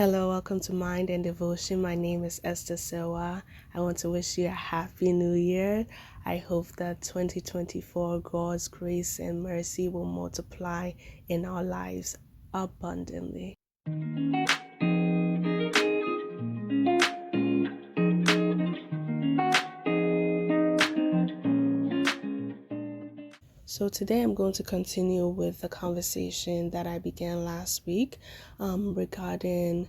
Hello, welcome to Mind and Devotion. My name is Esther Sewa. I want to wish you a happy new year. I hope that 2024 God's grace and mercy will multiply in our lives abundantly. So today I'm going to continue with the conversation that I began last week regarding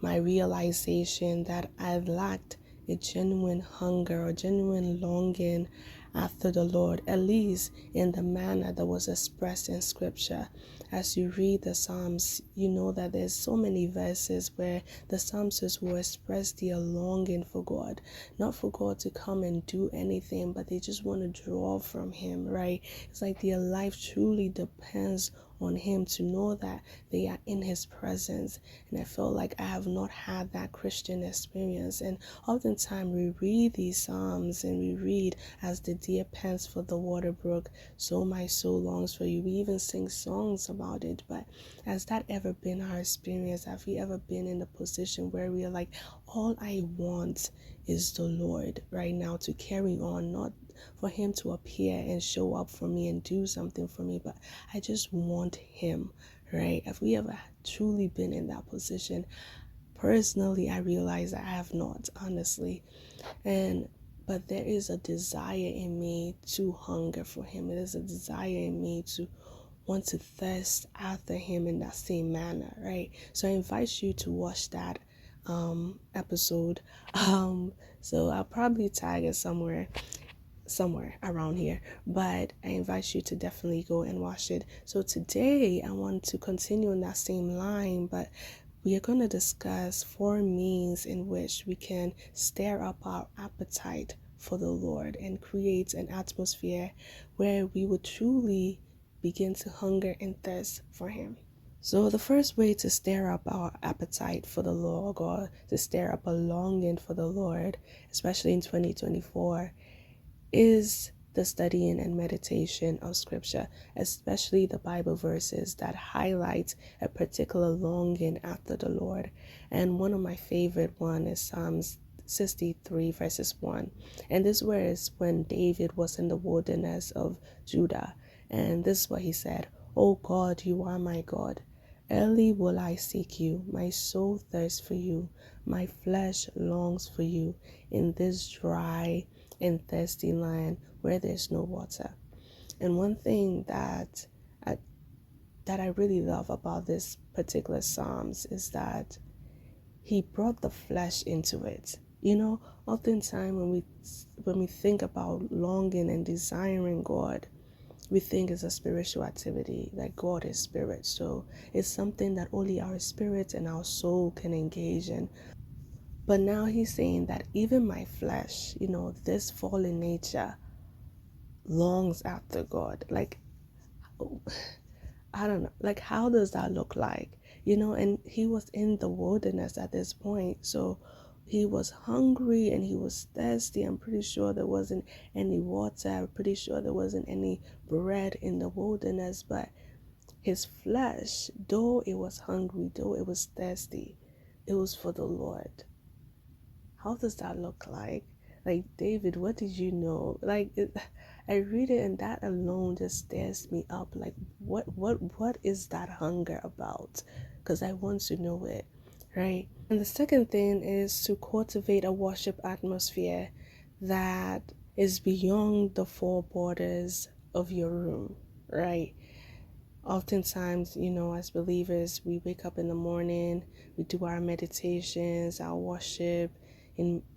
my realization that I lacked a genuine hunger or genuine longing after the Lord, at least in the manner that was expressed in Scripture. As you read the Psalms, you know that there's so many verses where the psalmists will express their longing for God, not for God to come and do anything, but they just want to draw from Him, right? It's like their life truly depends on Him, to know that they are in His presence. And I felt like I have not had that Christian experience. And oftentimes we read these Psalms and we read, as the deer pants for the water brook, so my soul longs for you. We even sing songs about it. But has that ever been our experience? Have we ever been in a position where we are like, all I want is the Lord right now to carry on, not for Him to appear and show up for me and do something for me, but I just want Him, right? Have we ever truly been in that position? Personally, I realize I have not, honestly. But there is a desire in me to hunger for Him. It is a desire in me to want to thirst after Him in that same manner, right? So I invite you to watch that episode. So I'll probably tag it somewhere around here, but I invite you to definitely go and watch it. So today I want to continue in that same line, but we are going to discuss 4 means in which we can stir up our appetite for the Lord and create an atmosphere where we would truly begin to hunger and thirst for Him. So the first way to stir up our appetite for the Lord, or to stir up a longing for the Lord, especially in 2024, is the studying and meditation of Scripture, especially the Bible verses that highlight a particular longing after the Lord. And one of my favorite one is Psalms 63 verses 1. And this was when David was in the wilderness of Judah. And this is what he said: "O God, you are my God. Early will I seek you. My soul thirsts for you. My flesh longs for you in this dry and thirsty land where there's no water." And one thing that I really love about this particular Psalms is that he brought the flesh into it. Oftentimes when we think about longing and desiring God, we think it's a spiritual activity, like God is spirit. So it's something that only our spirit and our soul can engage in. But now he's saying that even my flesh, this fallen nature longs after God. Like, I don't know, like, how does that look like? And he was in the wilderness at this point. So he was hungry and he was thirsty. I'm pretty sure there wasn't any water. I'm pretty sure there wasn't any bread in the wilderness. But his flesh, though it was hungry, though it was thirsty, it was for the Lord. How does that look like? Like, David, what did you know? I read it and that alone just stirs me up. Like, what is that hunger about? Because I want to know it, right? And the second thing is to cultivate a worship atmosphere that is beyond the 4 borders of your room, right? Oftentimes, as believers, we wake up in the morning, we do our meditations, our worship,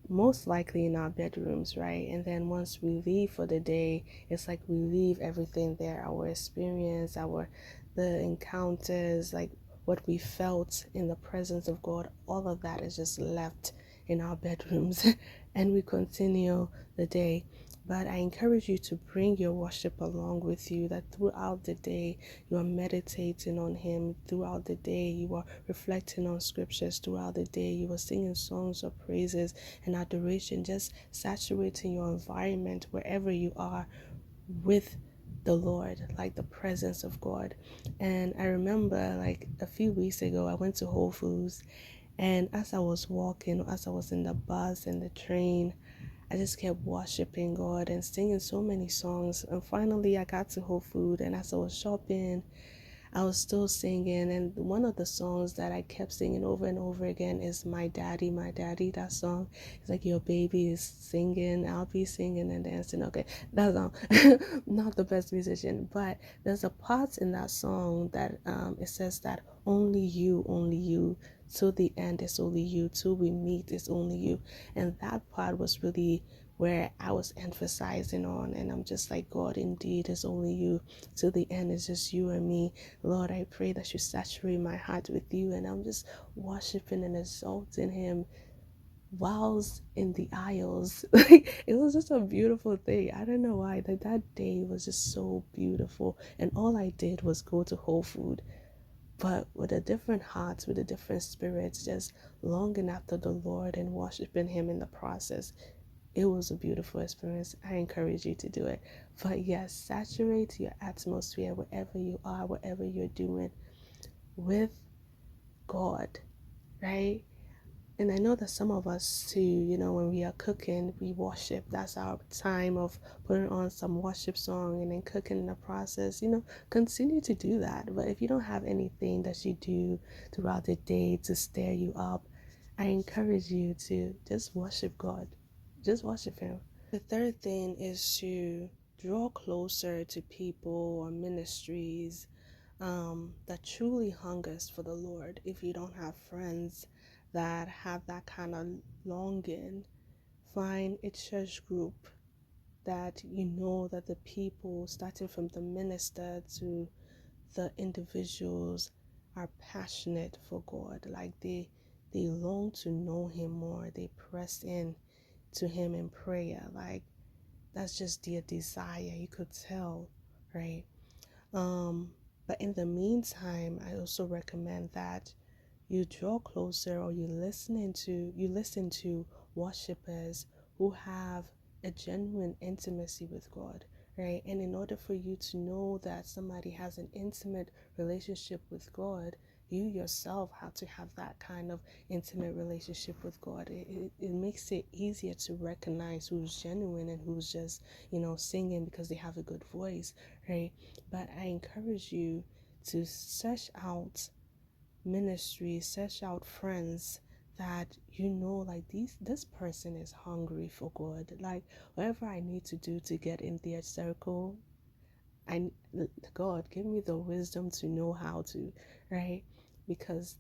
most likely in our bedrooms, right? And then once we leave for the day, it's like we leave everything there, our experience, the encounters, like what we felt in the presence of God, all of that is just left in our bedrooms and we continue the day. But I encourage you to bring your worship along with you, that throughout the day you are meditating on Him, throughout the day you are reflecting on scriptures, throughout the day you are singing songs of praises and adoration, just saturating your environment wherever you are with the Lord, like the presence of God. And I remember, like, a few weeks ago I went to Whole Foods And as I was walking, as I was in the bus and the train, I just kept worshiping God and singing so many songs. And finally, I got to Whole Food, and as I was shopping, I was still singing. And one of the songs that I kept singing over and over again is My Daddy, My Daddy. That song, it's like your baby is singing, I'll be singing and dancing. Okay, that song, not the best musician, but there's a part in that song that it says that only you, till the end is only you, till we meet is only you. And that part was really where I was emphasizing on, and I'm just like, God, indeed it's only you, till the end is just you and me. Lord, I pray that you saturate my heart with you. And I'm just worshiping and exalting him whilst in the aisles. Like, it was just a beautiful thing. I don't know why. Like, that day was just so beautiful. And all I did was go to Whole Food, but with a different heart, with a different spirits, just longing after the Lord and worshiping him in the process. It was a beautiful experience. I encourage you to do it. But yes, saturate your atmosphere wherever you are, whatever you're doing, with God, right? And I know that some of us too, when we are cooking, we worship. That's our time of putting on some worship song and then cooking in the process. Continue to do that. But if you don't have anything that you do throughout the day to stir you up, I encourage you to just worship God. Just worship him. The third thing is to draw closer to people or ministries that truly hungers for the Lord. If you don't have friends that have that kind of longing, find a church group that that the people, starting from the minister to the individuals, are passionate for God. Like they long to know him more. They press in to him in prayer. Like, that's just their desire. You could tell, right? But in the meantime, I also recommend that you draw closer, or you listen to worshipers who have a genuine intimacy with God, right? And in order for you to know that somebody has an intimate relationship with God, you yourself have to have that kind of intimate relationship with God. It makes it easier to recognize who's genuine and who's just, singing because they have a good voice, right? But I encourage you to search out ministry, search out friends that like this person is hungry for God. Like, whatever I need to do to get in their circle, I God, give me the wisdom to know how to, right? Because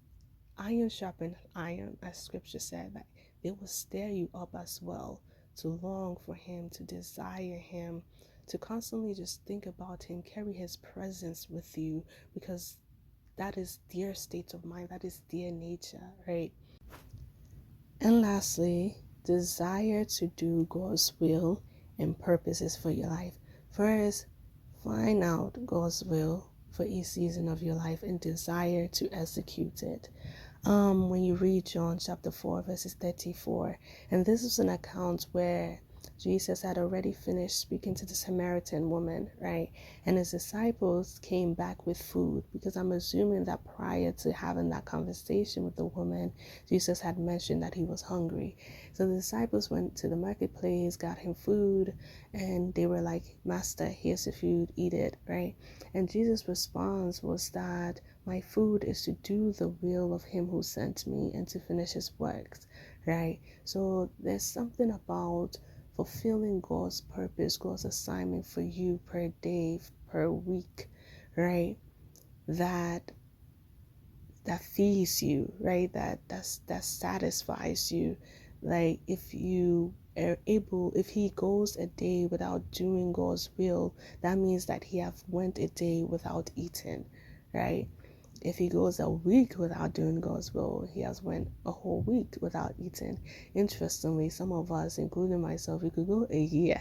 iron sharpens iron, as scripture said, that it will stir you up as well to long for him, to desire him, to constantly just think about him, carry his presence with you, because that is their state of mind, that is their nature, right? And lastly, desire to do God's will and purposes for your life. First, find out God's will for each season of your life and desire to execute it. When you read John chapter 4, verses 34, and this is an account where Jesus had already finished speaking to the Samaritan woman, right? And his disciples came back with food, because I'm assuming that prior to having that conversation with the woman, Jesus had mentioned that he was hungry. So the disciples went to the marketplace, got him food, and they were like, Master, here's the food, eat it, right? And Jesus' response was that my food is to do the will of him who sent me and to finish his works, right? So there's something about fulfilling God's purpose, God's assignment for you per day, per week, right? That feeds you, right? That satisfies you. Like, if you are able, if he goes a day without doing God's will, that means that he have went a day without eating, right? If he goes a week without doing God's will, he has went a whole week without eating. Interestingly, some of us, including myself, we could go a year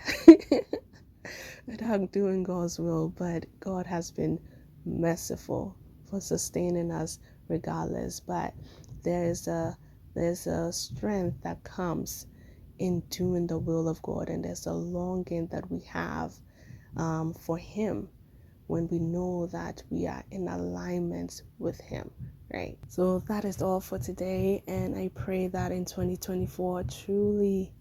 without doing God's will, but God has been merciful for sustaining us regardless. But there's a strength that comes in doing the will of God, and there's a longing that we have for him, when we know that we are in alignment with Him, right? So that is all for today, and I pray that in 2024, truly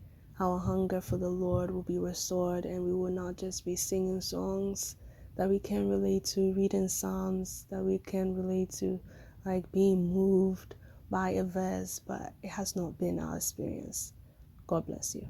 our hunger for the Lord will be restored, and we will not just be singing songs that we can relate to, reading Psalms that we can relate to, like being moved by a verse, but it has not been our experience. God bless you.